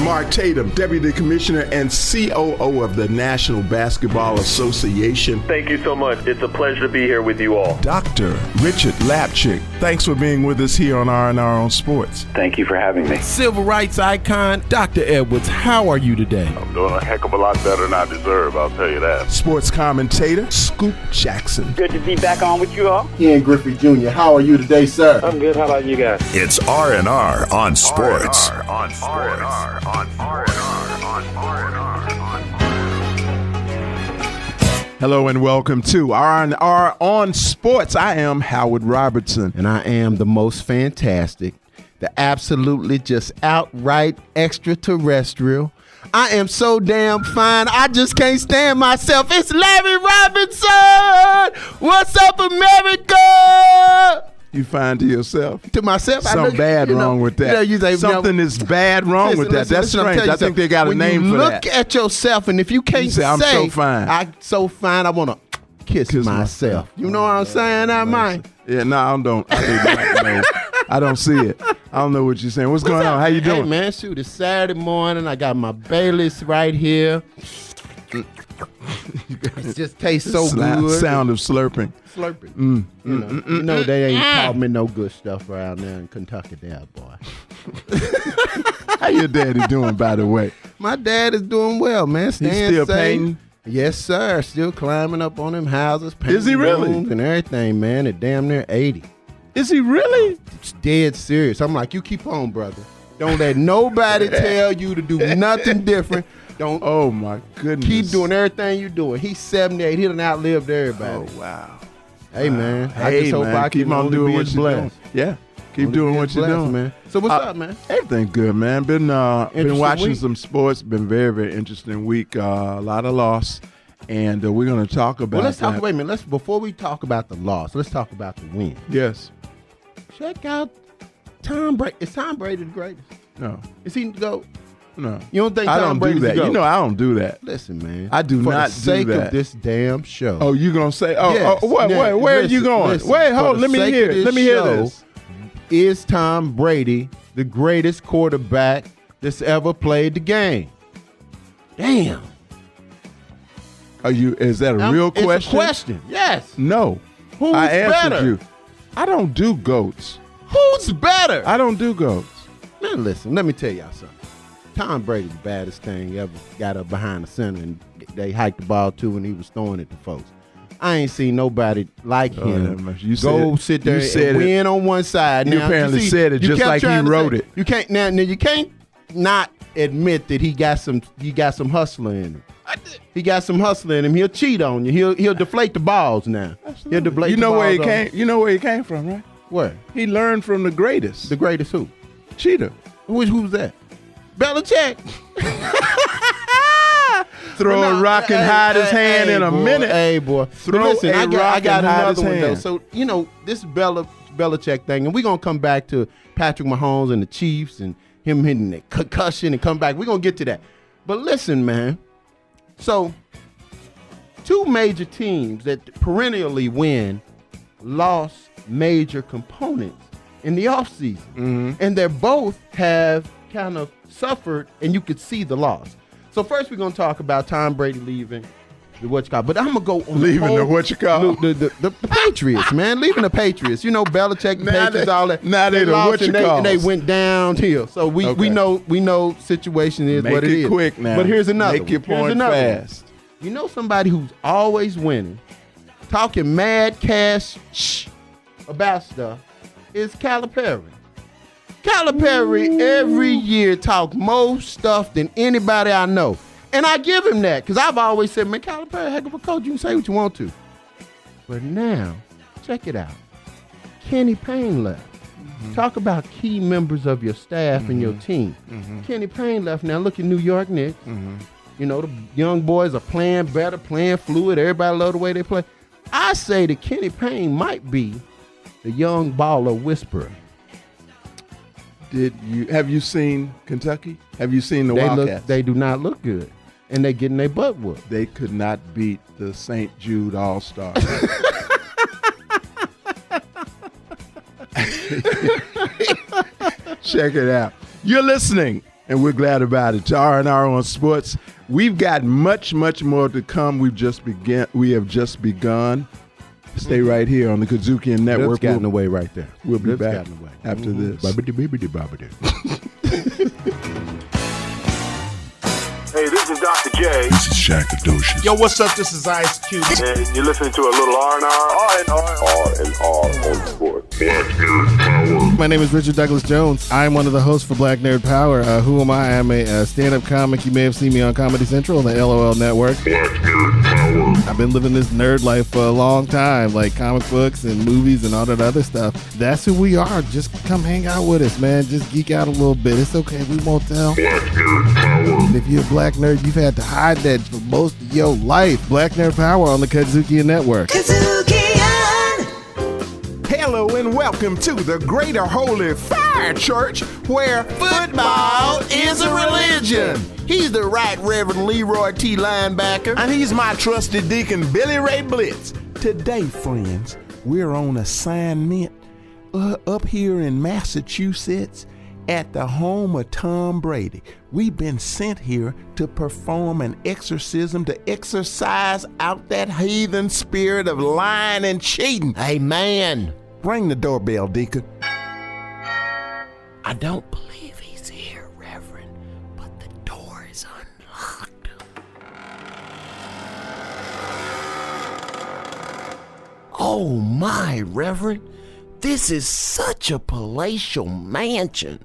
Mark Tatum, Deputy Commissioner and COO of the National Basketball Association. Thank you so much. It's a pleasure to be here with you all. Dr. Richard Lapchick, thanks for being with us here on R&R on Sports. Thank you for having me. Civil rights icon, Dr. Edwards, how are you today? I'm doing a heck of a lot better than I deserve, I'll tell you that. Sports commentator, Scoop Jackson. Good to be back on with you all. Ian Griffey Jr., how are you today, sir? I'm good. How about you guys? It's R&R on Sports. R&R on Sports. Hello and welcome to R&R on Sports. I am Howard Robertson. And I am the most fantastic, the absolutely just outright extraterrestrial. I am so damn fine, I just can't stand myself. It's Larry Robinson! What's up, America? You find to yourself? To myself, something bad wrong with that. Something is bad wrong with that. That's strange. I think they got a name for that. Look at yourself, and if you can't say, I'm so fine. I'm so fine, I want to kiss myself. You know what I'm saying? I might. Yeah, no, I don't. I don't see it. I don't know what you're saying. What's going on? How you doing? Hey, man, shoot, it's Saturday morning. I got my Baileys right here. It just tastes so good. Sound of slurping. You know they ain't taught me no good stuff around there in Kentucky there, boy. How your daddy doing, by the way? My dad is doing well, man. He's still painting? Yes, sir. Still climbing up on them houses. Is he really? And everything, man. At damn near 80. Is he really? It's dead serious. I'm like, you keep on, brother. Don't let nobody tell you to do nothing different. Don't. Oh, my goodness. Keep doing everything you're doing. He's 78. He done outlived everybody. Oh, wow. Hey, man. Hey, I just hope man. I keep on doing what you're doing. Yeah. Keep doing what you're doing, man. So what's up, man? Everything good, man. Been watching week. some sports. Been very, very interesting week. A lot of loss. And we're going to talk about Well, let's talk. Wait a minute. Before we talk about the loss, let's talk about the win. Yes. Check out Tom Brady. Is Tom Brady the greatest? No. Is he the GOAT? No. You don't think I Tom don't Brady's do that. the GOAT? You know I don't do that. Listen, man. I do not do that. For the sake of this damn show. Oh, you going to say, Yes. what? Now, Where are you going? listen, Wait, hold. for Let the me sake hear of it. Let me hear show, this. Is Tom Brady the greatest quarterback that's ever played the game? Damn. Is that a real question? It's a question. Yes. No. Who's I answered better? you. I don't do goats. Who's better? I don't do goats. Man, listen, let me tell y'all something. Tom Brady's the baddest thing ever got up behind the center, and they hiked the ball to when he was throwing it to folks. I ain't seen nobody like him sit there and win on one side. You now, apparently said it just like he wrote it. You can't now you can't not admit that he got some hustler in him. He got some hustler in him. He'll cheat on you. He'll deflate the balls now. Absolutely. He'll deflate you the know balls where he on came. You know where he came from, right? Where? He learned from the greatest. The greatest who? Cheater. Who's that? Belichick. Throw a rock and hide his hand in a minute. Hey, boy. Listen, I got another one, though. hand. So, this Belichick thing, and we're going to come back to Patrick Mahomes and the Chiefs and him hitting that concussion and come back. We're going to get to that. But listen, man. So, two major teams that perennially win lost major components in the offseason. Mm-hmm. And they both have kind of suffered, and you could see the loss. So first we're going to talk about Tom Brady leaving the whatchamacallit. But I'm going to go on the whatchamacallit. The Patriots, man. Leaving the Patriots. You know, Belichick, the Patriots, all that. Now they the whatchamacallit. And they went downhill. So we know situation is what it is. Make it quick now. But here's another Make your one. point fast. You know somebody who's always winning, talking mad cash about stuff, is Calipari. Calipari every year talk more stuff than anybody I know. And I give him that because I've always said, man, Calipari, heck of a coach. You can say what you want to. But now, check it out. Kenny Payne left. Mm-hmm. Talk about key members of your staff and your team. Mm-hmm. Kenny Payne left. Now look at New York Knicks. Mm-hmm. You know, the young boys are playing better, playing fluid. Everybody love the way they play. I say that Kenny Payne might be the young baller whisperer. Have you seen Kentucky? Have you seen the Wildcats? They do not look good, and they getting their butt whooped. They could not beat the St. Jude All-Stars. Check it out. You're listening and we're glad about it. To R&R on Sports, we've got much more to come. We have just begun. Stay right here on the Kudzukian Network. Lips got in the way right there. We'll be Lips back got in the way. after this. Hey, this is Dr. J, This is Shaq Adocious. Yo, what's up? This is Ice Cube. and you're listening to a little R&R on sports. Black Nerd Power. My name is Richard Douglas Jones. I'm one of the hosts for Black Nerd Power. Who am I? I'm a stand-up comic. You may have seen me on Comedy Central on the LOL Network. Black Nerd Power. I've been living this nerd life for a long time, like comic books and movies and all that other stuff. That's who we are. Just come hang out with us, man. Just geek out a little bit. It's okay. We won't tell. Black Nerd Power. And if you're a black nerd, you've had to hide that for most of your life. Black Nerd Power on the Kudzukian Network. Hello and welcome to the Greater Holy Fire Church, where football is a religion. He's the Right Reverend Leroy T. Linebacker. And he's my trusted deacon, Billy Ray Blitz. Today, friends, we're on assignment up here in Massachusetts at the home of Tom Brady. We've been sent here to perform an exorcism to exorcise out that heathen spirit of lying and cheating. Amen. Ring the doorbell, Deacon. I don't believe he's here, Reverend, but the door is unlocked. Oh my, Reverend, this is such a palatial mansion.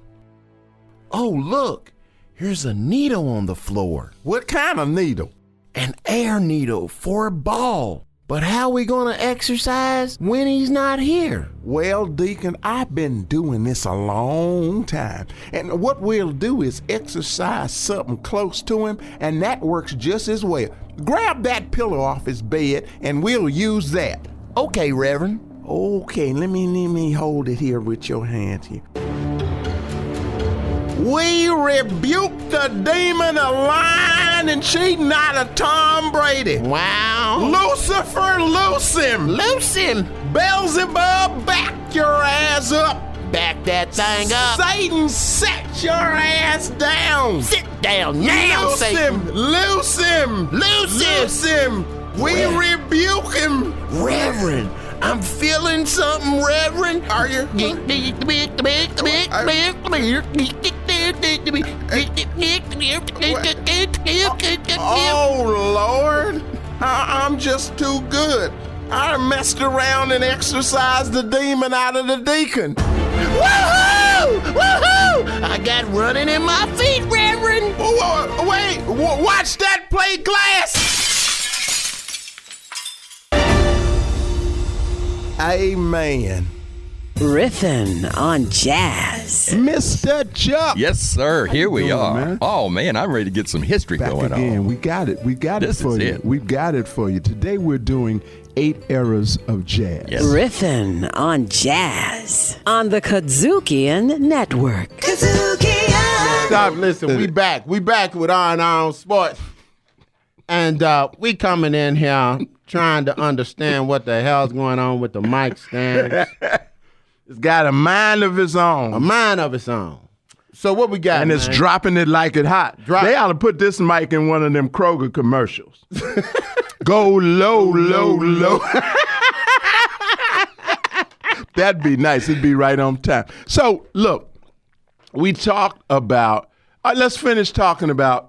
Oh, look, here's a needle on the floor. What kind of needle? An air needle for a ball. But how are we gonna exercise when he's not here? Well, Deacon, I've been doing this a long time. And what we'll do is exercise something close to him, and that works just as well. Grab that pillow off his bed, and we'll use that. Okay, Reverend. Okay, let me hold it here with your hands here. We rebuke the demon of lying and cheating out of Tom Brady. Wow. Lucifer, loose him! Loose him. Beelzebub, back your ass up! Back that thing up. Satan, set your ass down! Sit down now, Loose Satan. him! Loose him! Loose him. Loose him! We rebuke him! Reverend, I'm feeling something, Reverend. Are you? Oh, Lord. I'm just too good. I messed around and exorcised the demon out of the deacon. Woohoo! Woohoo! I got running in my feet, Reverend. Wait, watch that plate glass. Amen. Riffin' on jazz. Mr. Chuck. Yes, sir. Here we doing, are. man? Oh, man, I'm ready to get some history Back going again. on. We got it. We got This it for is you. it. We've got it for you. Today we're doing 8 eras of jazz. Yes. Riffin' on jazz on the Kudzukian Network. Stop, listen, we back. We back with R&R on Sports. And we coming in here trying to understand what the hell's going on with the mic stands. It's got a mind of its own. A mind of its own. So what we got, And it's man? dropping it like it hot. They ought to put this mic in one of them Kroger commercials. Go low, low, low. That'd be nice. It'd be right on time. So, look, we talked about, let's finish talking about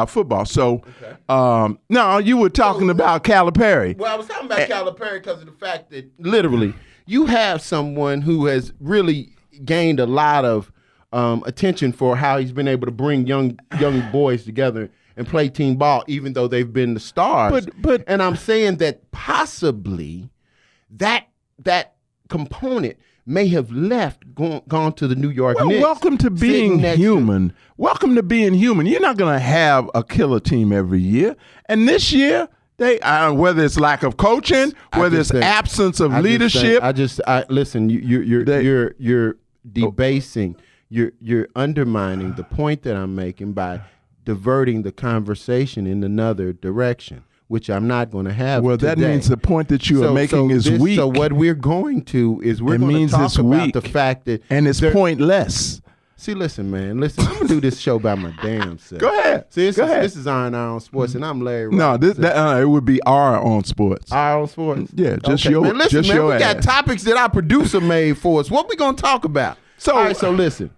football. So, no, you were talking about Calipari. Well, I was talking about Calipari because of the fact that literally you have someone who has really gained a lot of attention for how he's been able to bring young boys together and play team ball, even though they've been the stars. But and I'm saying that possibly that component may have gone to the New York Knicks. Welcome to being human. Welcome to being human. You're not going to have a killer team every year. And this year, they whether it's lack of coaching, whether it's absence of leadership. Listen. You're debasing. You're undermining the point that I'm making by diverting the conversation in another direction, which I'm not going to have. Well, today. that means the point that you are making is weak. So what we're going to is we're going to talk about the fact that and it's pointless. See, listen, man. Listen, I'm gonna do this show by my damn self. Go ahead. See, Go ahead. This is Iron Sports, and I'm Larry. No, Robinson. it would be our on sports. Iron Sports. Yeah, just Okay, your, man, listen, just man, your we got ass. topics that our producer made for us. What we gonna talk about? So- all right, so listen.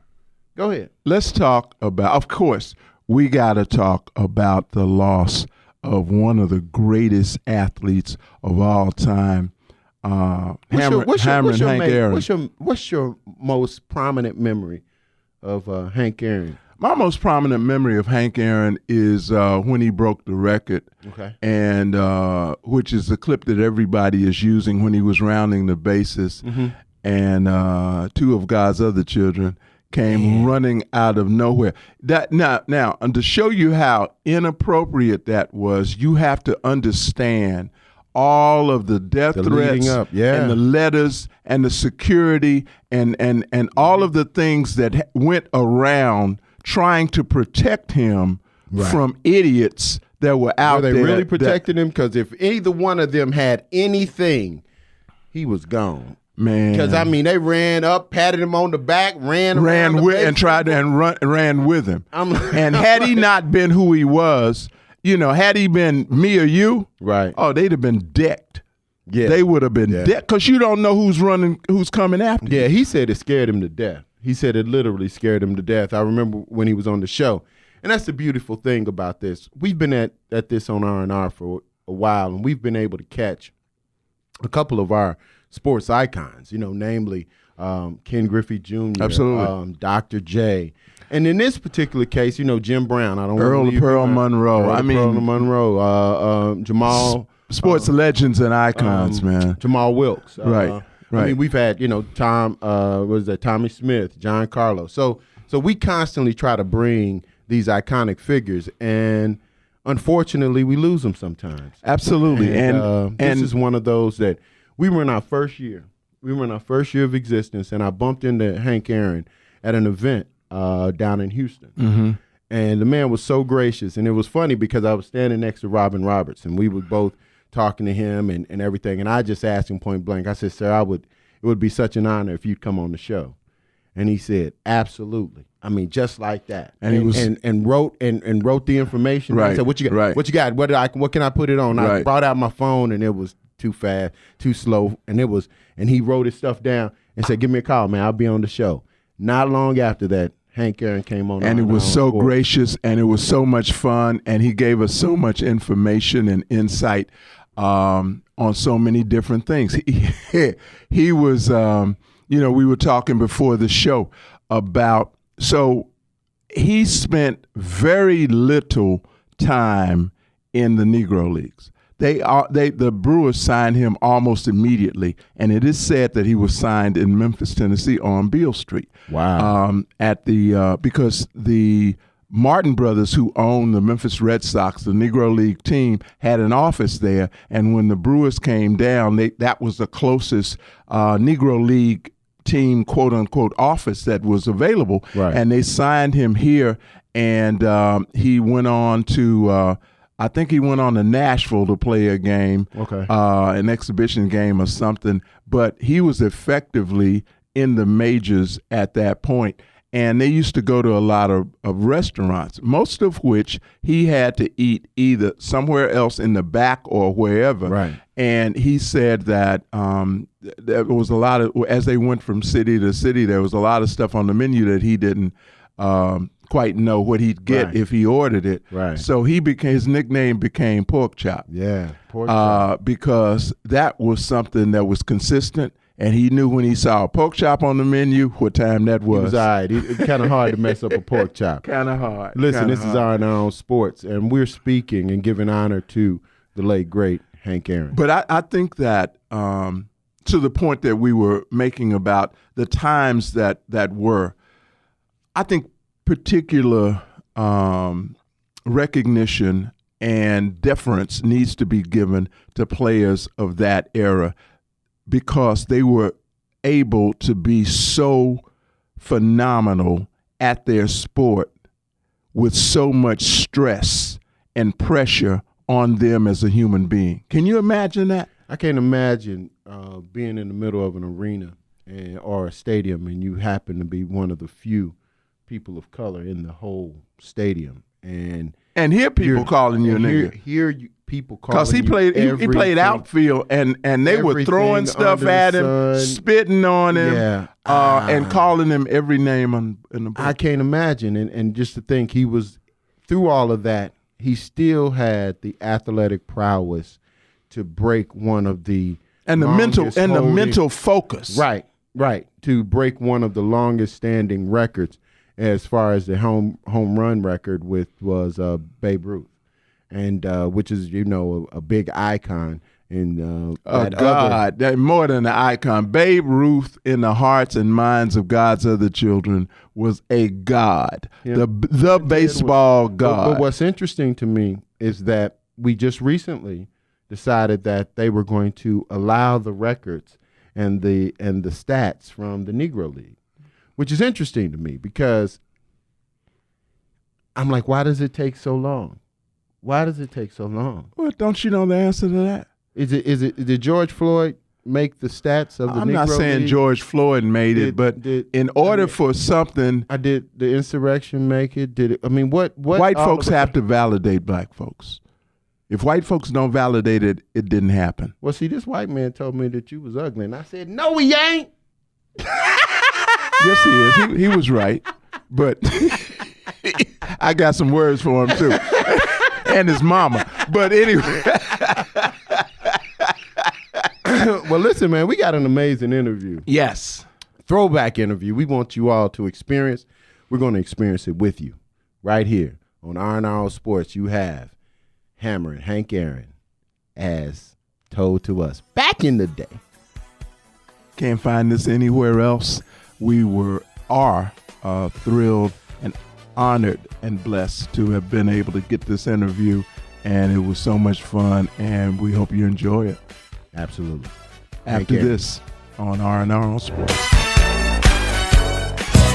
Go ahead. Let's talk about. Of course, we got to talk about the loss of one of the greatest athletes of all time, Hammer and Hank Aaron. What's your most prominent memory of Hank Aaron? My most prominent memory of Hank Aaron is when he broke the record, Okay. and which is the clip that everybody is using when he was rounding the bases, and two of God's other children came running out of nowhere. That now, and to show you how inappropriate that was, you have to understand all of the death The threats leading up, yeah. and the letters and the security and all of the things that went around trying to protect him from idiots that were out Were they there. really protected him? Because if either one of them had anything, he was gone. Man, Because I mean, they ran up, patted him on the back, ran with and tried to ran with him. And had he not been who he was, had he been me or you, right? Oh, they'd have been decked. Yeah, they would have been decked because you don't know who's coming after you. Yeah, he said it scared him to death. He said it literally scared him to death. I remember when he was on the show, and that's the beautiful thing about this. We've been at this on R&R for a while, and we've been able to catch a couple of our sports icons, namely Ken Griffey Jr., absolutely, Dr. J, and in this particular case, Jim Brown. I don't Earl Pearl Monroe. Pearl Monroe, Jamal, sports legends and icons, man. Jamal Wilkes, right. I mean, we've had Tommy Smith, John Carlos. So we constantly try to bring these iconic figures, and unfortunately, we lose them sometimes. Absolutely, and this is one of those that. We were in our first year. We were in our first year of existence, and I bumped into Hank Aaron at an event down in Houston. Mm-hmm. And the man was so gracious, and it was funny because I was standing next to Robin Roberts, and we were both talking to him and everything. And I just asked him point blank. I said, "Sir, it would be such an honor if you'd come on the show." And he said, "Absolutely." I mean, just like that. And he was and wrote the information. Right. I said, "What you got? Right. What you got? What can I put it on?" Right. I brought out my phone, and it was too fast, too slow, and he wrote his stuff down and said, "Give me a call, man. I'll be on the show." Not long after that, Hank Aaron came on, and it was so gracious, and it was so much fun, and he gave us so much information and insight on so many different things. He was, we were talking before the show about, so he spent very little time in the Negro Leagues. The Brewers signed him almost immediately, and it is said that he was signed in Memphis, Tennessee, on Beale Street. Wow! Because the Martin brothers, who owned the Memphis Red Sox, the Negro League team, had an office there, and when the Brewers came down, that was the closest Negro League team, quote unquote, office that was available, right. And they signed him here, and he went on to. I think he went on to Nashville to play a game, an exhibition game or something, but he was effectively in the majors at that point. And they used to go to a lot of restaurants, most of which he had to eat either somewhere else in the back or wherever. Right. And he said that there was a lot of, as they went from city to city, there was a lot of stuff on the menu that he didn't quite know what he'd get if he ordered it. Right. So his nickname became Pork Chop. Yeah, Pork Chop. Because that was something that was consistent, and he knew when he saw a pork chop on the menu what time that was. He was all right. It's kind of hard to mess up a pork chop. Kind of hard. Listen, this is R&R Sports, and we're speaking and giving honor to the late, great Hank Aaron. But I think that to the point that we were making about the times that were, I think particular recognition and deference needs to be given to players of that era because they were able to be so phenomenal at their sport with so much stress and pressure on them as a human being. Can you imagine that? I can't imagine being in the middle of an arena or a stadium and you happen to be one of the few people of color in the whole stadium, and hear people calling you a nigga. Hear people calling because he played outfield, and they were throwing stuff at him, spitting on him, and calling him every name in the book. I can't imagine, and just to think he was through all of that, he still had the athletic prowess to break one of the the mental focus. Right, to break one of the longest standing records as far as the home run record was Babe Ruth, and which is a big icon in that more than an icon. Babe Ruth in the hearts and minds of God's other children was a god, the baseball god. But what's interesting to me is that we just recently decided that they were going to allow the records and the stats from the Negro League, which is interesting to me because I'm like, why does it take so long? Why does it take so long? Well, don't you know the answer to that? Did George Floyd make the stats of the Negro League? I'm not saying George Floyd made it, but in order for something, did the insurrection make it? Did it? I mean, what white folks have to validate black folks. If white folks don't validate it, it didn't happen. Well, see, this white man told me that you was ugly, and I said, no, he ain't. Yes, he is. He was right, but I got some words for him too, and his mama. But anyway. Well, listen, man, we got an amazing interview. Yes. Throwback interview. We want you all to experience. We're going to experience it with you right here on R&R Sports. You have Hammer and Hank Aaron as told to us back in the day. Can't find this anywhere else. We are thrilled and honored and blessed to have been able to get this interview, and it was so much fun, and we hope you enjoy it. Absolutely. After this on R&R on Sports.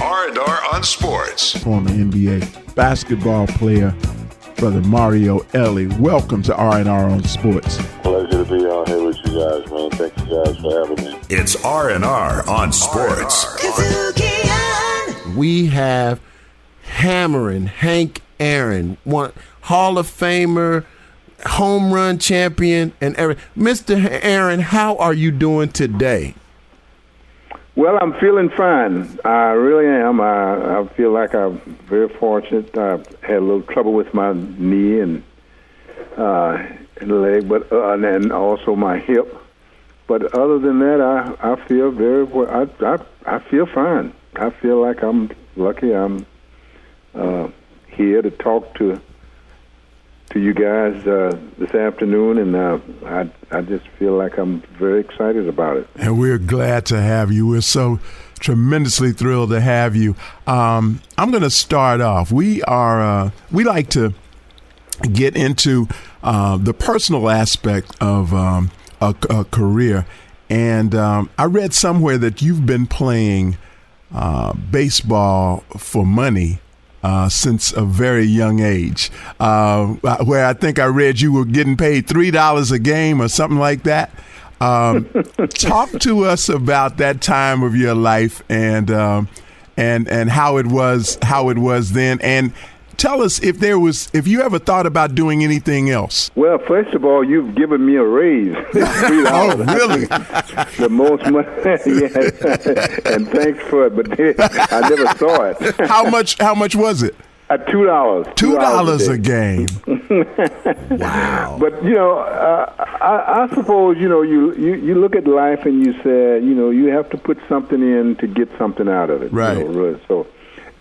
R&R on Sports. Former NBA basketball player, Brother Mario Ellie. Welcome to R&R on Sports. Pleasure to be on here with you guys, man. Thank you guys for having me. It's R&R on Sports. We have hammering Hank Aaron, one Hall of Famer, home run champion, and everything. Mr. Aaron, how are you doing today? Well, I'm feeling fine. I really am. I feel like I'm very fortunate. I had a little trouble with my knee and leg, but and also my hip. But other than that, I feel very well. I feel fine. I feel like I'm lucky. I'm here to talk to you guys this afternoon, and I just feel like I'm very excited about it. And we're glad to have you. We're so tremendously thrilled to have you. I'm going to start off. We like to get into the personal aspect of a career, and I read somewhere that you've been playing baseball for money since a very young age, where I think I read you were getting paid $3 a game or something like that. Talk to us about that time of your life and how it was then, and tell us if you ever thought about doing anything else. Well, first of all, you've given me a raise. $3. Oh, really? The most money, yes. And thanks for it, but I never saw it. How much was it? $2. $2 a game. Wow. But I suppose you look at life and you say you have to put something in to get something out of it. Right. So,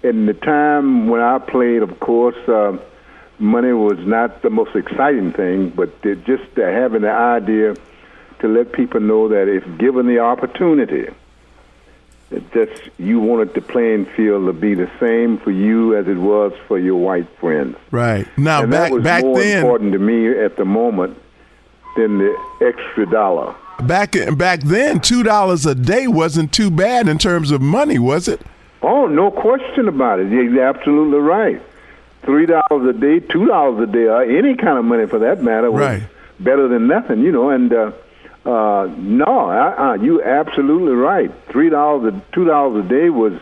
in the time when I played, of course, money was not the most exciting thing, but just having the idea to let people know that if given the opportunity, that you wanted the playing field to be the same for you as it was for your white friends. Right. Now, and back that was then, more important to me at the moment than the extra dollar. Back then, $2 a day wasn't too bad in terms of money, was it? Oh, no question about it. You're absolutely right. $3 a day, $2 a day, or any kind of money for that matter was better than nothing, And you're absolutely right. $2 a day was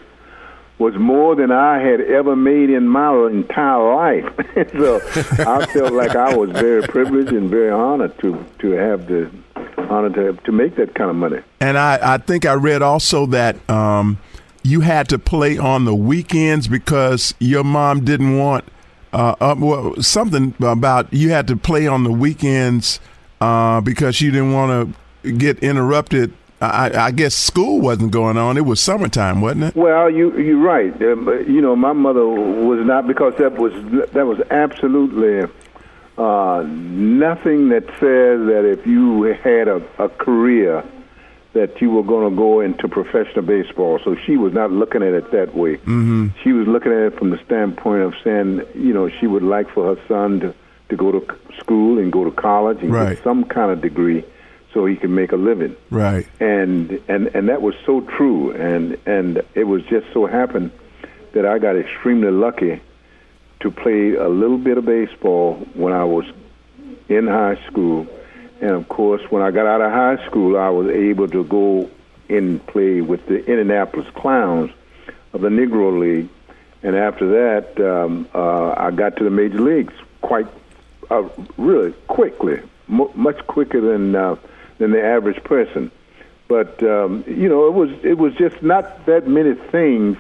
was more than I had ever made in my entire life. So I felt like I was very privileged and very honored to have the honor to make that kind of money. And I think I read also that you had to play on the weekends because your mom didn't want something about you had to play on the weekends because you didn't want to get interrupted. I guess school wasn't going on. It was summertime, wasn't it? Well, you're right. My mother was not, because that was absolutely nothing that says that if you had a career that you were going to go into professional baseball. So she was not looking at it that way. Mm-hmm. She was looking at it from the standpoint of saying, she would like for her son to go to school and go to college and get some kind of degree, so he can make a living. Right. And that was so true. And it was just so happened that I got extremely lucky to play a little bit of baseball when I was in high school. And, of course, when I got out of high school, I was able to go and play with the Indianapolis Clowns of the Negro League. And after that, I got to the major leagues quite really quickly, much quicker than the average person. But it was just not that many things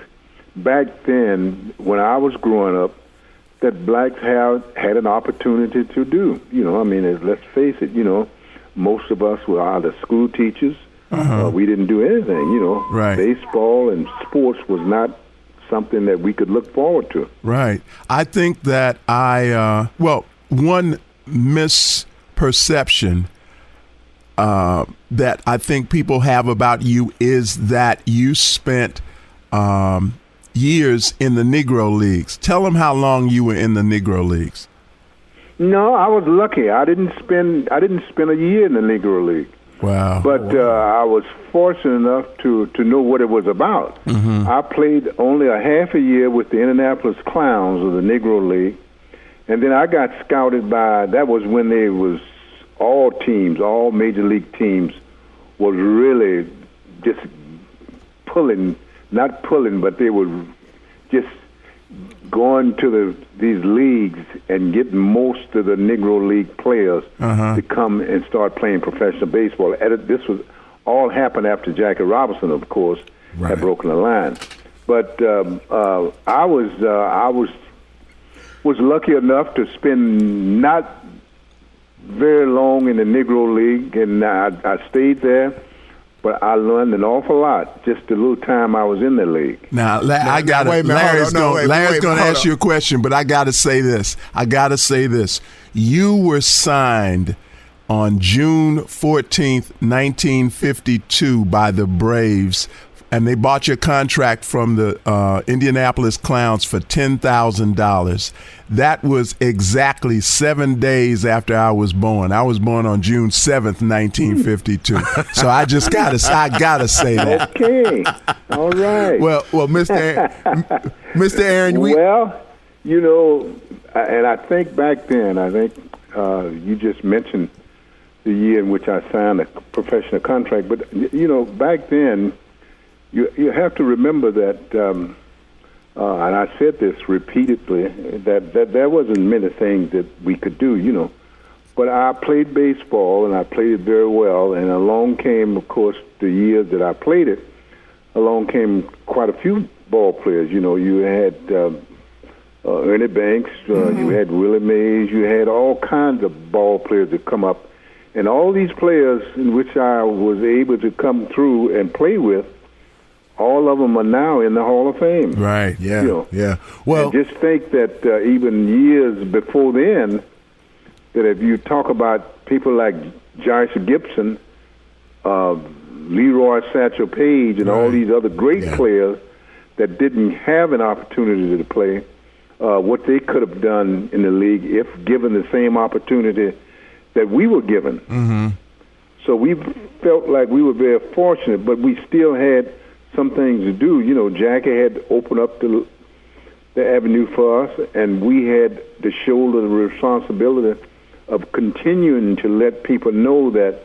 back then when I was growing up that blacks had an opportunity to do. Let's face it, most of us were either school teachers. We didn't do anything, Right. Baseball and sports was not something that we could look forward to. Right. I think that one misperception that I think people have about you is that you spent years in the Negro Leagues. Tell them how long you were in the Negro Leagues. No, I was lucky. I didn't spend a year in the Negro League. Wow. But I was fortunate enough to know what it was about. Mm-hmm. I played only a half a year with the Indianapolis Clowns of the Negro League, and then I got scouted by, that was when there was all major league teams was really just not pulling, but they were just going to these leagues and getting most of the Negro League players to come and start playing professional baseball. This was all happened after Jackie Robinson, of course, had broken the line. But I was lucky enough to spend not very long in the Negro League, and I stayed there. But I learned an awful lot just the little time I was in the league. Now, Larry's going to ask you a question, but I got to say this. You were signed on June 14th, 1952 by the Braves, and they bought your contract from the Indianapolis Clowns for $10,000. That was exactly 7 days after I was born. I was born on June 7th, 1952. So I gotta say that. Okay, all right. Well, Mr. Aaron, and I think back then, you just mentioned the year in which I signed a professional contract, but back then. You have to remember that, and I said this repeatedly, that there wasn't many things that we could do, But I played baseball, and I played it very well, and along came, of course, the years that I played it, along came quite a few ball players. You had Ernie Banks, you had Willie Mays, you had all kinds of ball players that come up. And all these players in which I was able to come through and play with, all of them are now in the Hall of Fame. Right, yeah, yeah. Well, and just think that even years before then, that if you talk about people like Josh Gibson, Leroy Satchel Paige, and all these other great players that didn't have an opportunity to play, what they could have done in the league if given the same opportunity that we were given. Mm-hmm. So we felt like we were very fortunate, but we still had some things to do. Jackie had opened up the avenue for us, and we had to shoulder the responsibility of continuing to let people know that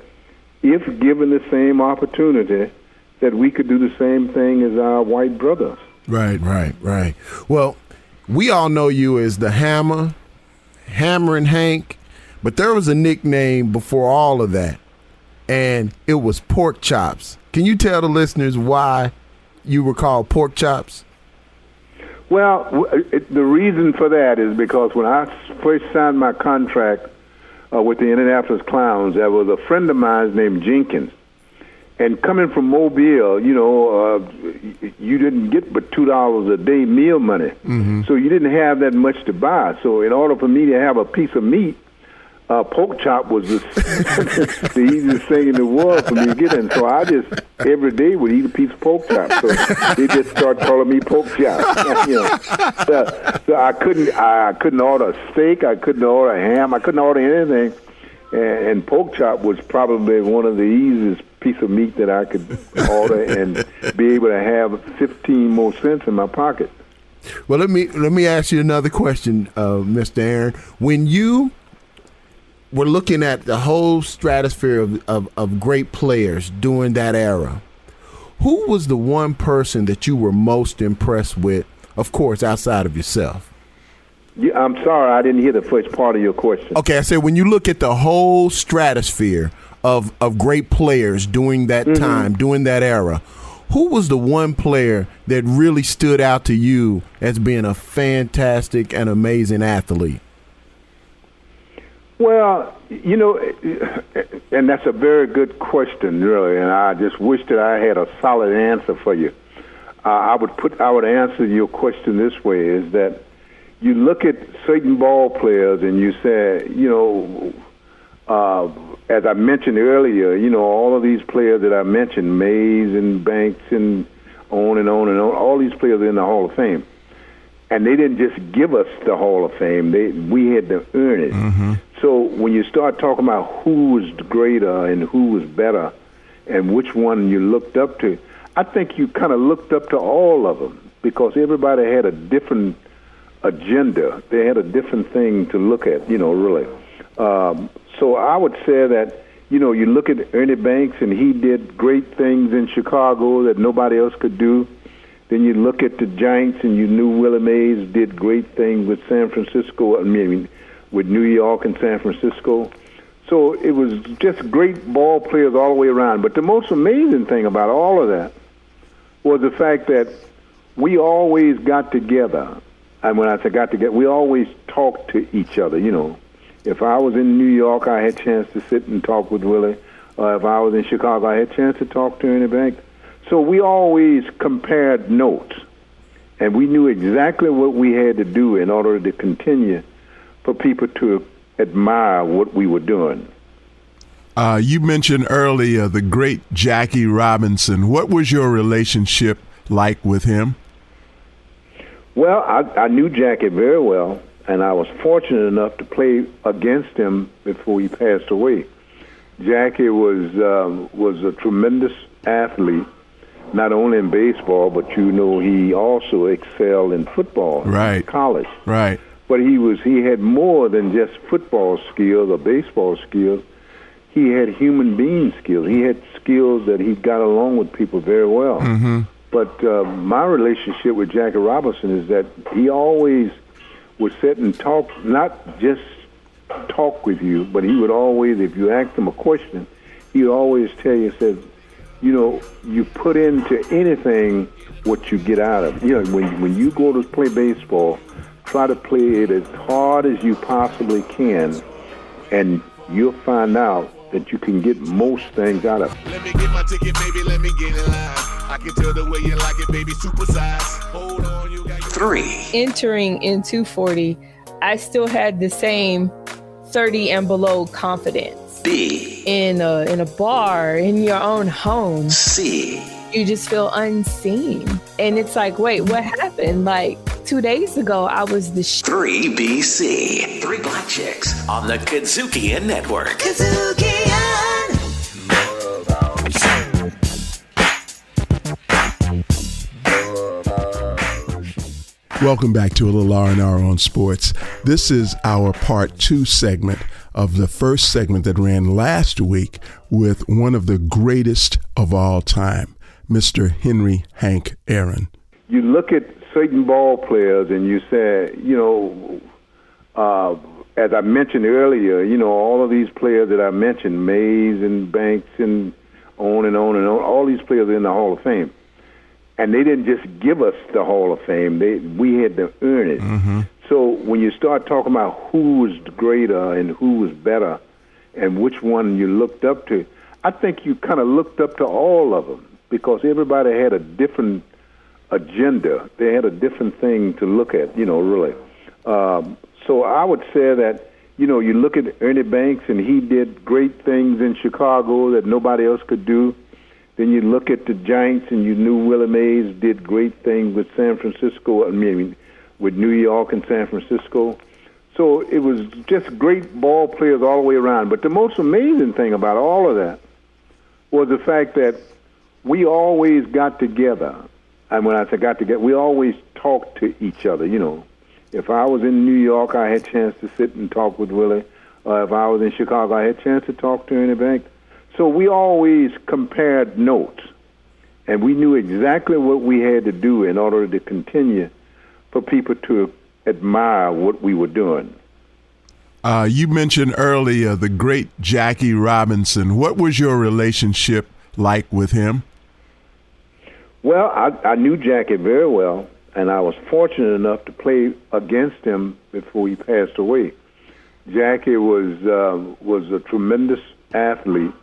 if given the same opportunity, that we could do the same thing as our white brothers. Right. Well, we all know you as the Hammer and Hank, but there was a nickname before all of that, and it was Pork Chops. Can you tell the listeners why you were called Pork Chops? Well, the reason for that is because when I first signed my contract with the Indianapolis Clowns, there was a friend of mine named Jenkins. And coming from Mobile, you didn't get but $2 a day meal money. Mm-hmm. So you didn't have that much to buy. So in order for me to have a piece of meat, pork chop was the easiest thing in the world for me to get in. So I just every day would eat a piece of pork chop. So they just started calling me pork chop. So I couldn't order a steak. I couldn't order a ham. I couldn't order anything. And pork chop was probably one of the easiest piece of meat that I could order and be able to have 15 more cents in my pocket. Well, let me ask you another question, Mr. Aaron. When you were looking at the whole stratosphere of great players during that era, who was the one person that you were most impressed with, of course, outside of yourself? Yeah, I'm sorry, I didn't hear the first part of your question. Okay, I said when you look at the whole stratosphere of great players during that time, during that era, who was the one player that really stood out to you as being a fantastic and amazing athlete? Well, and that's a very good question, really, and I just wish that I had a solid answer for you. I would answer your question this way, is that you look at certain ball players and you say, as I mentioned earlier, all of these players that I mentioned, Mays and Banks and on and on and on, all these players are in the Hall of Fame. And they didn't just give us the Hall of Fame. We had to earn it. Mm-hmm. So when you start talking about who was greater and who was better and which one you looked up to, I think you kind of looked up to all of them because everybody had a different agenda. They had a different thing to look at, really. So I would say that, you look at Ernie Banks, and he did great things in Chicago that nobody else could do. Then you look at the Giants, and you knew Willie Mays did great things with San Francisco, with New York and San Francisco. So it was just great ball players all the way around. But the most amazing thing about all of that was the fact that we always got together. And when I say got together, we always talked to each other, If I was in New York, I had a chance to sit and talk with Willie. If I was in Chicago, I had a chance to talk to Ernie Banks. So we always compared notes, and we knew exactly what we had to do in order to continue for people to admire what we were doing. You mentioned earlier the great Jackie Robinson. What was your relationship like with him? Well, I knew Jackie very well, and I was fortunate enough to play against him before he passed away. Jackie was a tremendous athlete, not only in baseball, but he also excelled in football, right, in college. Right. But he had more than just football skills or baseball skills. He had human being skills. He had skills that he got along with people very well. Mm-hmm. But my relationship with Jackie Robinson is that he always would sit and talk, not just talk with you, but he would always, if you asked him a question, he would always tell you, said, you put into anything what you get out of it. When you go to play baseball, try to play it as hard as you possibly can, and you'll find out that you can get most things out of it. Let me get my ticket, baby, let me get in line. I can tell the way you like it, baby, supersize. Hold on, you got 3. Entering in 240, I still had the same 30 and below confidence. B. In a bar, in your own home. C. You just feel unseen. And it's like, wait, what happened? Like 2 days ago, I was the 3BC. 3 Black Chicks on the Kudzukian Network. Kudzukian. Welcome back to a little R&R on Sports. This is our part 2 segment of the first segment that ran last week with one of the greatest of all time, Mr. Henry Hank Aaron. you look at certain ball players and you say, as I mentioned earlier, all of these players that I mentioned, Mays and Banks and on and on and on, all these players are in the Hall of Fame. And they didn't just give us the Hall of Fame. We had to earn it. Mm-hmm. So when you start talking about who was greater and who was better and which one you looked up to, I think you kind of looked up to all of them because everybody had a different agenda. They had a different thing to look at, really. So I would say that, you look at Ernie Banks, and he did great things in Chicago that nobody else could do. Then you look at the Giants, and you knew Willie Mays did great things with San Francisco, with New York and San Francisco. So it was just great ball players all the way around. But the most amazing thing about all of that was the fact that we always got together. And when I say got together, we always talked to each other, If I was in New York, I had a chance to sit and talk with Willie. If I was in Chicago, I had a chance to talk to Ernie Banks. So we always compared notes, and we knew exactly what we had to do in order to continue for people to admire what we were doing. You mentioned earlier the great Jackie Robinson. What was your relationship like with him? Well, I knew Jackie very well. And I was fortunate enough to play against him before he passed away. Jackie was a tremendous athlete,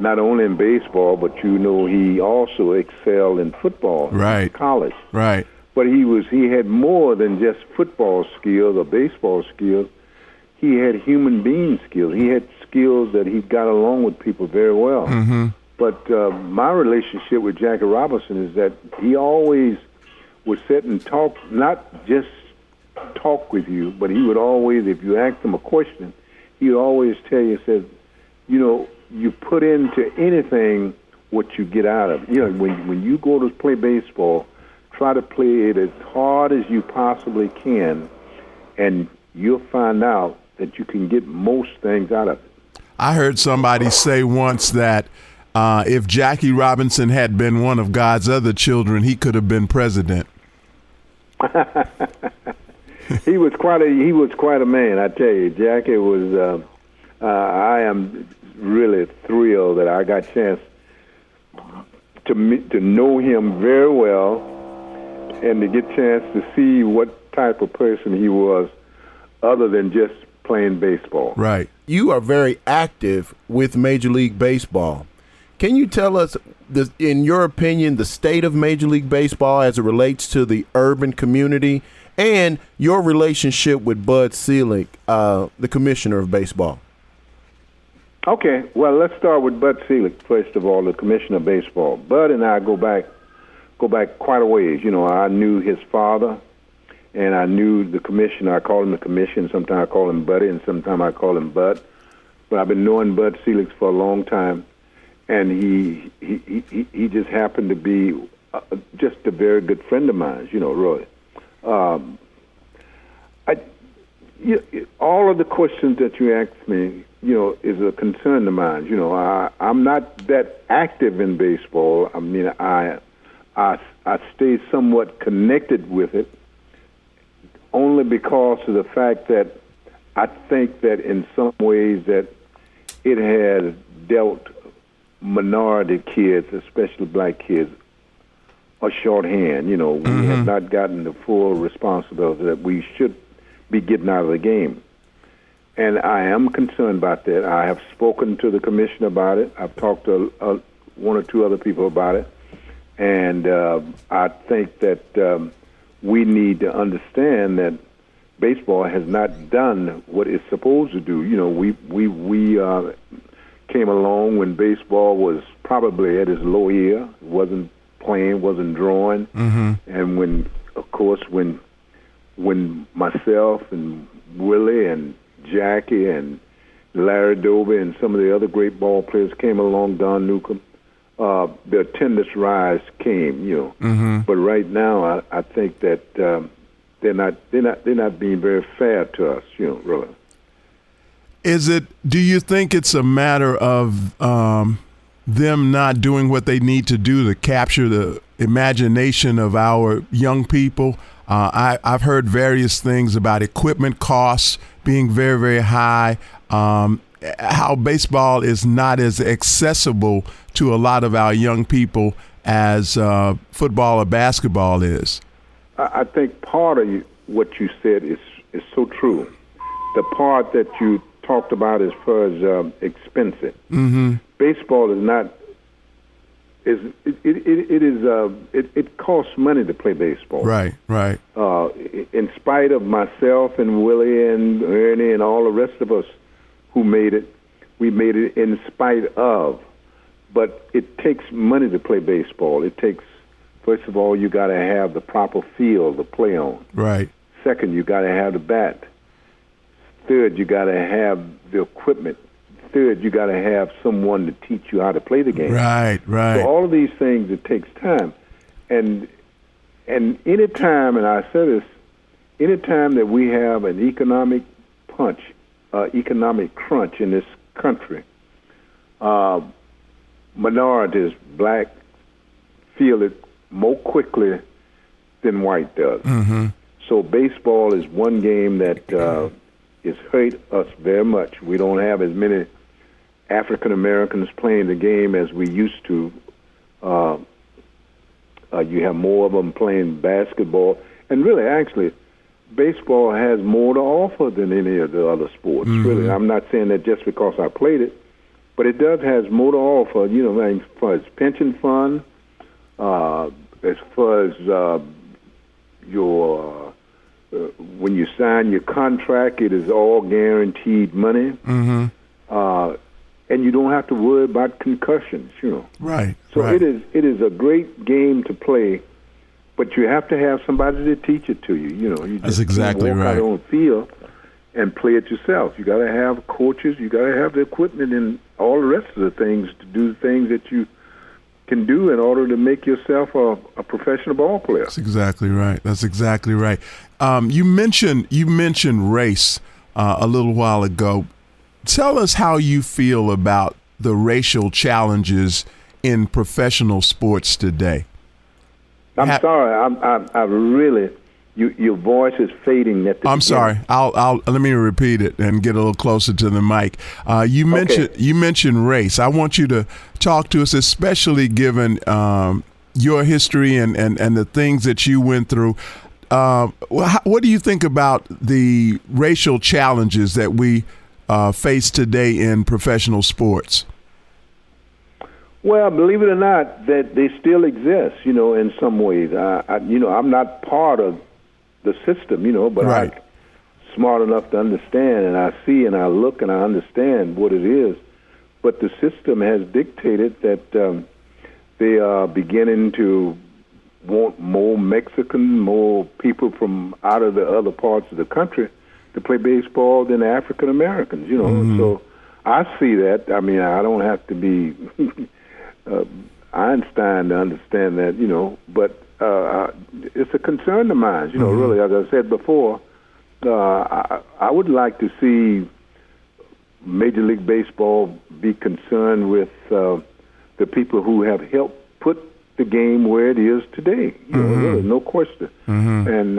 not only in baseball, but he also excelled in football, in college. Right. But he had more than just football skills or baseball skills. He had human being skills. He had skills that he got along with people very well. Mm-hmm. But my relationship with Jackie Robinson is that he always would sit and talk, not just talk with you, but he would always, if you asked him a question, he would always tell you, said, you put into anything what you get out of it. When you go to play baseball, try to play it as hard as you possibly can, and you'll find out that you can get most things out of it. I heard somebody say once that if Jackie Robinson had been one of God's other children, he could have been president. He was quite a man, I tell you. Jackie was. I am really thrilled that I got a chance to know him very well, and to get a chance to see what type of person he was, other than just playing baseball. Right. You are very active with Major League Baseball. Can you tell us, in your opinion, the state of Major League Baseball as it relates to the urban community and your relationship with Bud Selig, the commissioner of baseball? Okay, well, let's start with Bud Selig, first of all, the commissioner of baseball. Bud and I go back quite a ways. I knew his father, and I knew the commissioner. I call him the commissioner. Sometimes I call him Buddy, and sometimes I call him Bud. But I've been knowing Bud Selig for a long time. And he just happened to be just a very good friend of mine, really. All of the questions that you asked me, is a concern of mine. I'm not that active in baseball. I mean, I stay somewhat connected with it, only because of the fact that I think that in some ways that it has dealt minority kids, especially black kids, a shorthand. We have not gotten the full responsibility that we should be getting out of the game. And I am concerned about that. I have spoken to the commissioner about it. I've talked to one or two other people about it. And I think that we need to understand that baseball has not done what it's supposed to do. We came along when baseball was probably at its low year, wasn't playing, wasn't drawing, and when myself and Willie and Jackie and Larry Doby and some of the other great ball players came along, Don Newcomb, the attendance rise came, But right now, I think that they're not being very fair to us, really. Do you think it's a matter of them not doing what they need to do to capture the imagination of our young people. I've heard various things about equipment costs being very, very high, how baseball is not as accessible to a lot of our young people as football or basketball is. I think part of what you said is so true. The part that you talked about as far as expensive. Mm-hmm. Baseball is not. It costs money to play baseball. Right. In spite of myself and Willie and Ernie and all the rest of us who made it, we made it in spite of. But it takes money to play baseball. It takes, first of all, you got to have the proper field to play on. Right. Second, you got to have the bat. Third, you got to have the equipment. Third, you got to have someone to teach you how to play the game. Right. So all of these things, it takes time. And any time, and I said this, any time that we have an economic crunch in this country, minorities, black, feel it more quickly than white does. Mm-hmm. So baseball is one game that has hurt us very much. We don't have as many African Americans playing the game as we used to. You have more of them playing basketball. And really, actually, baseball has more to offer than any of the other sports. Mm-hmm. Really, I'm not saying that just because I played it, but it does has more to offer, as far as pension fund, as far as your when you sign your contract, it is all guaranteed money. Mm-hmm. And you don't have to worry about concussions, Right. So right. it is a great game to play, but you have to have somebody to teach it to you. You That's just exactly can't walk right. out on the field and play it yourself. You got to have coaches. You got to have the equipment and all the rest of the things to do the things that you can do in order to make yourself a professional ball player. That's exactly right. You mentioned race a little while ago. Tell us how you feel about the racial challenges in professional sports today. I'm sorry. I really. Your voice is fading at the I'm beginning. sorry. I'll let me repeat it and get a little closer to the mic. You mentioned race. I want you to talk to us, especially given your history and the things that you went through. What do you think about the racial challenges that we face today in professional sports? Well, believe it or not, that they still exist. In some ways. I'm not part of the system, but right. I'm smart enough to understand, and I see and I look and I understand what it is. But the system has dictated that they are beginning to want more Mexican, more people from out of the other parts of the country to play baseball than African Americans, Mm-hmm. So I see that. I mean, I don't have to be Einstein to understand that, but it's a concern of mine, Mm-hmm. Really, as I said before, I would like to see Major League Baseball be concerned with the people who have helped put the game where it is today, Mm-hmm. Really, no question. Mm-hmm. And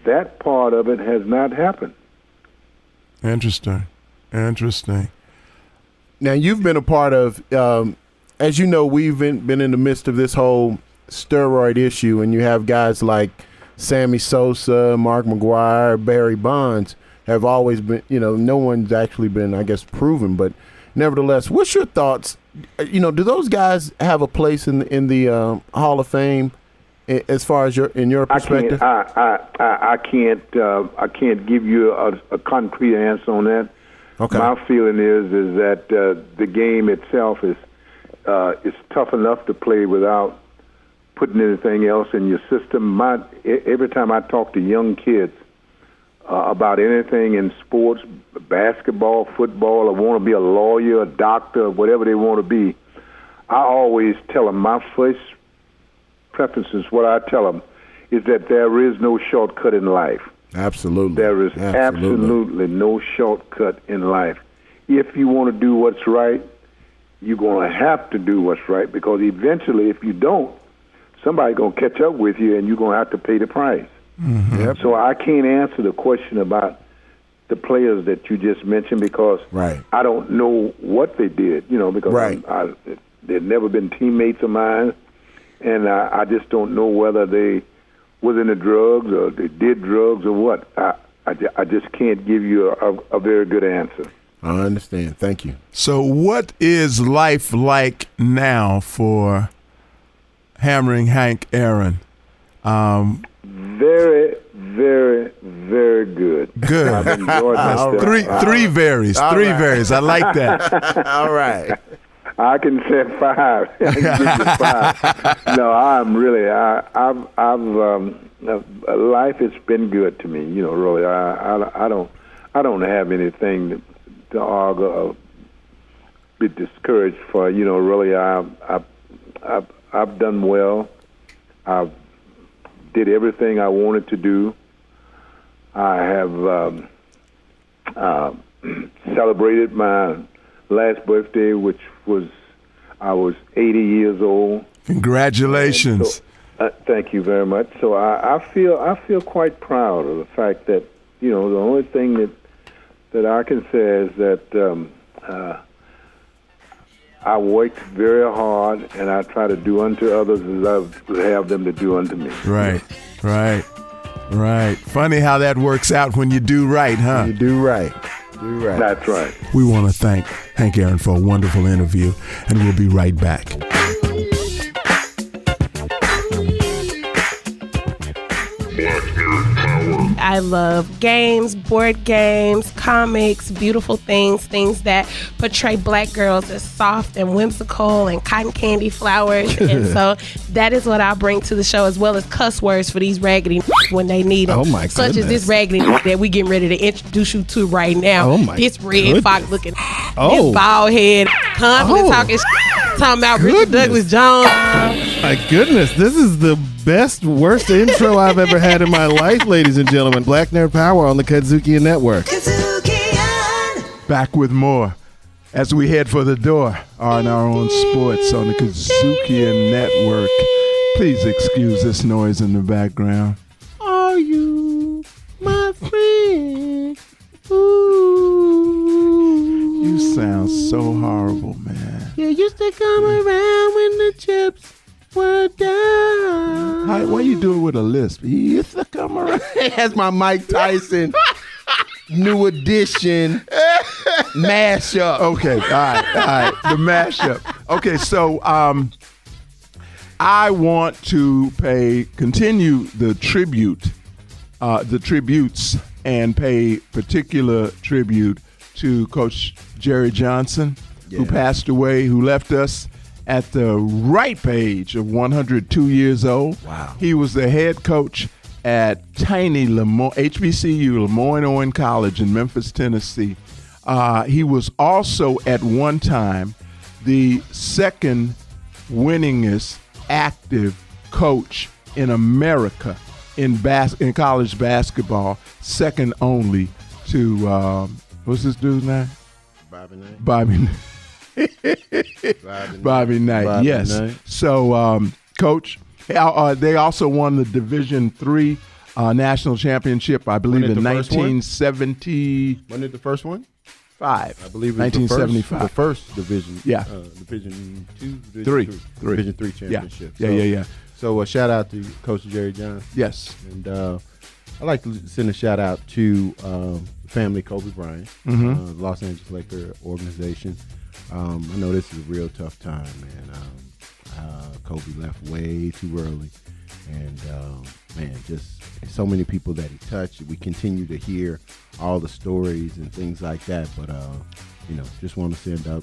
that part of it has not happened. Interesting. Now, you've been a part of, as you know, we've been in the midst of this whole steroid issue, and you have guys like Sammy Sosa, Mark McGwire, Barry Bonds have always been, no one's actually been, I guess, proven, but nevertheless, what's your thoughts? Do those guys have a place in the Hall of Fame as far as in your perspective? I can't give you a concrete answer on that. Okay. My feeling is that the game itself is tough enough to play without putting anything else in your system. Every time I talk to young kids about anything in sports, basketball, football, or want to be a lawyer, a doctor, whatever they want to be, I always tell them my first preference is what I tell them is that there is no shortcut in life. Absolutely. There is absolutely no shortcut in life. If you want to do what's right, you're going to have to do what's right, because eventually, if you don't, somebody's going to catch up with you, and you're going to have to pay the price. Mm-hmm. Yep. So I can't answer the question about the players that you just mentioned because I don't know what they did, because they've never been teammates of mine, and I just don't know whether they was into drugs or they did drugs or what. I just can't give you a very good answer. I understand. Thank you. So what is life like now for Hammering Hank Aaron? Very, very, very good. Good. I've enjoyed myself. Three varies. Three varies. I like that. All right. I can say 5. I can give you 5. No, I'm really. Life has been good to me. Really. I don't have anything to argue or be discouraged for. Really. I've done well. I've did everything I wanted to do. I have celebrated my last birthday, which was I was 80 years old. Congratulations! So, thank you very much. So I feel quite proud of the fact that the only thing that I can say is that I worked very hard, and I try to do unto others as I would have them to do unto me. Right. Funny how that works out when you do right, huh? You do right. You're right. That's right. We want to thank Hank Aaron for a wonderful interview, and we'll be right back. I love games, board games, comics, beautiful things that portray black girls as soft and whimsical and cotton candy flowers. And so that is what I bring to the show, as well as cuss words for these raggedy when they need them. Oh my goodness. Such as this raggedy that we getting ready to introduce you to right now. Oh my This red goodness. fox looking, this bald head, confident talking about Richard Douglas Jones. My goodness, this is the best, worst intro I've ever had in my life, ladies and gentlemen. Black Nerd Power on the Kudzukian Network. Back with more as we head for the door on our own sports on the Kudzukian Network. Please excuse this noise in the background. Are you my friend? Ooh. You sound so horrible, man. You used to come around when the chips were down. Why you do it with a lisp? You used to come around. That's my Mike Tyson new edition mashup. Okay, all right, the mashup. Okay, so I want to continue the tributes, and pay particular tribute to Coach Jerry Johnson, who passed away, who left us at the ripe age of 102 years old. Wow. He was the head coach at tiny HBCU, Lemoyne Owen College in Memphis, Tennessee. He was also at one time the second winningest active coach in America in college basketball, second only to what's this dude's name? Bobby Knight. Yes. Knight. So, Coach, they also won the Division III national championship, I believe, in 1970. When did the first one? I believe it was 1975. The first division. Yeah. Division 2, Division 3. Division 3 championship. Yeah. So a shout out to Coach Jerry Johnson. Yes. And I'd like to send a shout out to family Kobe Bryant, Los Angeles Lakers organization. I know this is a real tough time, man. Kobe left way too early. And, man, just so many people that he touched. We continue to hear all the stories and things like that. But, just want to send up,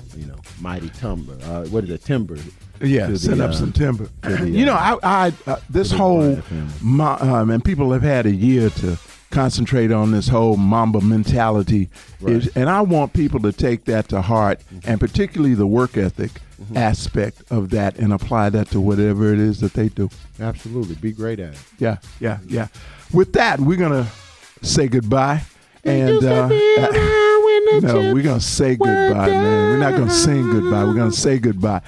mighty timber. What is it, timber? Yeah, send up some timber. I this whole, and people have had a year to concentrate on this whole Mamba mentality. Right. And I want people to take that to heart, and particularly the work ethic aspect of that, and apply that to whatever it is that they do. Absolutely. Be great at it. Yeah. With that, we're going to say goodbye. And used to be around when No, we're going to say goodbye, man. We're not going to sing goodbye. We're going to say goodbye.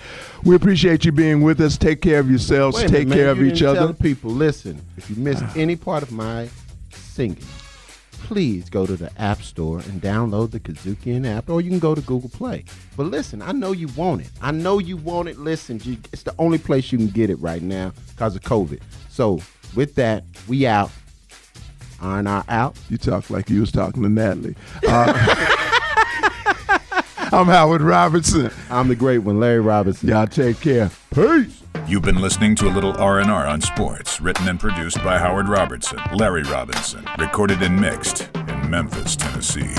We appreciate you being with us. Take care of yourselves. Take care of each other. Tell people, listen, if you missed any part of my singing, please go to the App Store and download the Kudzukian App, or you can go to Google Play. But listen, I know you want it. I know you want it. Listen, it's the only place you can get it right now because of COVID. So with that, we out. R&R out. You talk like you was talking to Natalie. I'm Howard Robertson. I'm the great one, Larry Robinson. Y'all take care. Peace. You've been listening to a little R&R on sports, written and produced by Howard Robertson, Larry Robinson, recorded and mixed in Memphis, Tennessee.